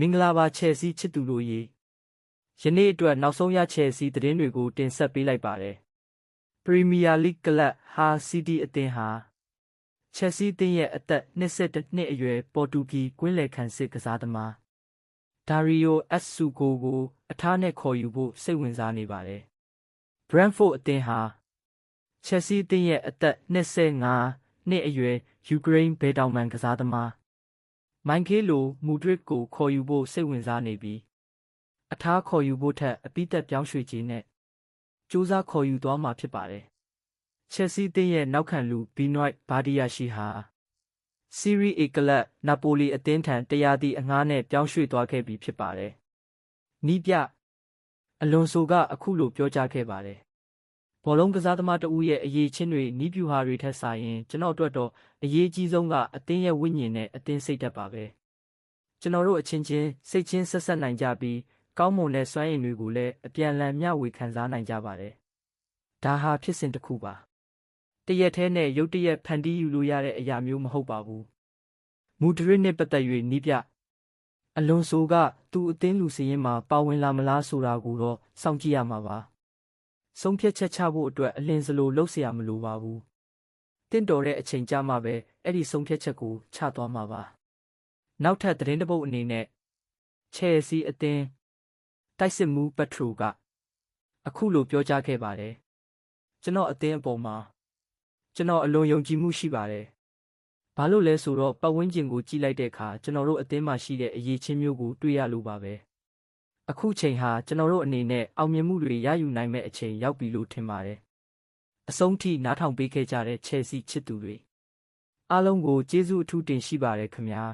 မင်္ဂလာပါချယ်ဆီချစ်သူတို့ရေယနေ့အတွက်နောက်ဆုံးရချယ်ဆီသတင်းတွေကိုတင်ဆက်ပေးလိုက်ပါတယ်ပရီးမီးယားလိဂ်ကလပ်ဟာစီးတီးအသင်းဟာချက်ဆီအသင်းရဲ့အသက်22နှစ်အရွယ်ပေါ်တူဂီကွင်းလယ်ခံစစ်ကစားသမားဒါရီယိုအက်ဆူကိုအထားနဲ့ခေါ်ယူဖို့စိတ်ဝင်စားနေပါတယ်ဘရန့်ဖို့အသင်းဟာချက်ဆီအသင်းရဲ့အသက်25နှစ်အရွယ်ယူကရိန်းဘယ်တောင်မန်ကစားသမားမိုင်ကေလိုမူဒရစ်ကိုခေါ်ယူဖို့စိတ်ဝင်စားနေပြီးအထားခေါ်ယူဖို့ထက်အပိသက်ပြောင်းရွှေ့ခြင်းနဲ့စူးစမ်းခေါ်ယူသွားမှာဖြစ်ပါတယ်။ချက်ဆီအသင်းရဲ့နောက်ခံလူဘီနွိုက်ဘာဒီယာရှိဟာစီရီအေကလပ်နာပိုလီအသင်းထံတရားသည့်အငှားနဲ့ပြောင်းရွှေ့သွားခဲ့ပြီဖြစ်ပါတယ်။နီးပြအလွန်ဆိုကအခုလိုပြောကြားခဲ့ပါတယ်။ဘောလုံးကစားသမားတဦးရဲ့အရေးချင်းတွေနီးပြူဟာတွေထက်ဆိုင်ရင်ကျွန်တော်အတွက်တော့အရေးကြီးဆုံးကအသင်းရဲ့ဝိညာဉ်နဲ့အသင်းစိတ်ဓာတ်ပါပဲကျွန်တော်တို့အချင်းချင်းစိတ်ချင်းဆက်ဆက်နိုင်ကြပြီးကောင်းမွန်တဲ့စွမ်းရည်တွေကိုလည်းအပြန်အလှန်မျှဝေခံစားနိုင်ကြပါတယ်ဒါဟာဖြစ်စဉ်တစ်ခုပါတရက်ထဲနဲ့ရုတ်တရက်ဖန်တီးယူလို့ရတဲ့အရာမျိုးမဟုတ်ပါဘူးမူဒရစ်နဲ့ပတ်သက်၍နီးပြအလွန်ဆိုကသူ့အသင်းလူစည်းရင်းမှာပါဝင်လာမလားဆိုတာကိုတော့စောင့်ကြည့်ရမှာပါဆုံးဖြတ်ချက်ချဖို့အတွက်အလင်းစလိုလှုပ်เสียမလိုပါဘူးတင့်တော်တဲ့အချိန်ကြာမှပဲအဲ့ဒီဆုံးဖြတ်ချက်ကိုချသွားမှာပါနောက်ထပ်သတင်းတစ်ပုဒ်အနေနဲ့ချယ်ဆီအသင်းတိုက်စစ်မှုပက်ထရိုကအခုလိုပြောကြားခဲ့ပါတယ်ကျွန်တော်အသင်းအပေါ်မှာကျွန်တော်အလွန်ယုံကြည်မှုရှိပါတယ်ဘာလို့လဲဆိုတော့ပတ်ဝန်းကျင်ကိုကြည့်လိုက်တဲ့အခါကျွန်တော်တို့အသင်းမှာရှိတဲ့အရေးချင်းမျိုးကိုတွေ့ရလို့ပါပဲအခုချိန်ဟာကျွန်တော်တို့အနေနဲ့အောင်မြင်မှုတွေရယူနိုင်မဲ့အချိန်ရောက်ပြီလို့ထင်ပါတယ်အဆုံးထိနားထောင်ပေးခဲ့ကြတဲ့ချယ်ဆီချစ်သူတွေအားလုံးကိုကျေးဇူးအထူးတင်ရှိပါတယ်ခင်ဗျာ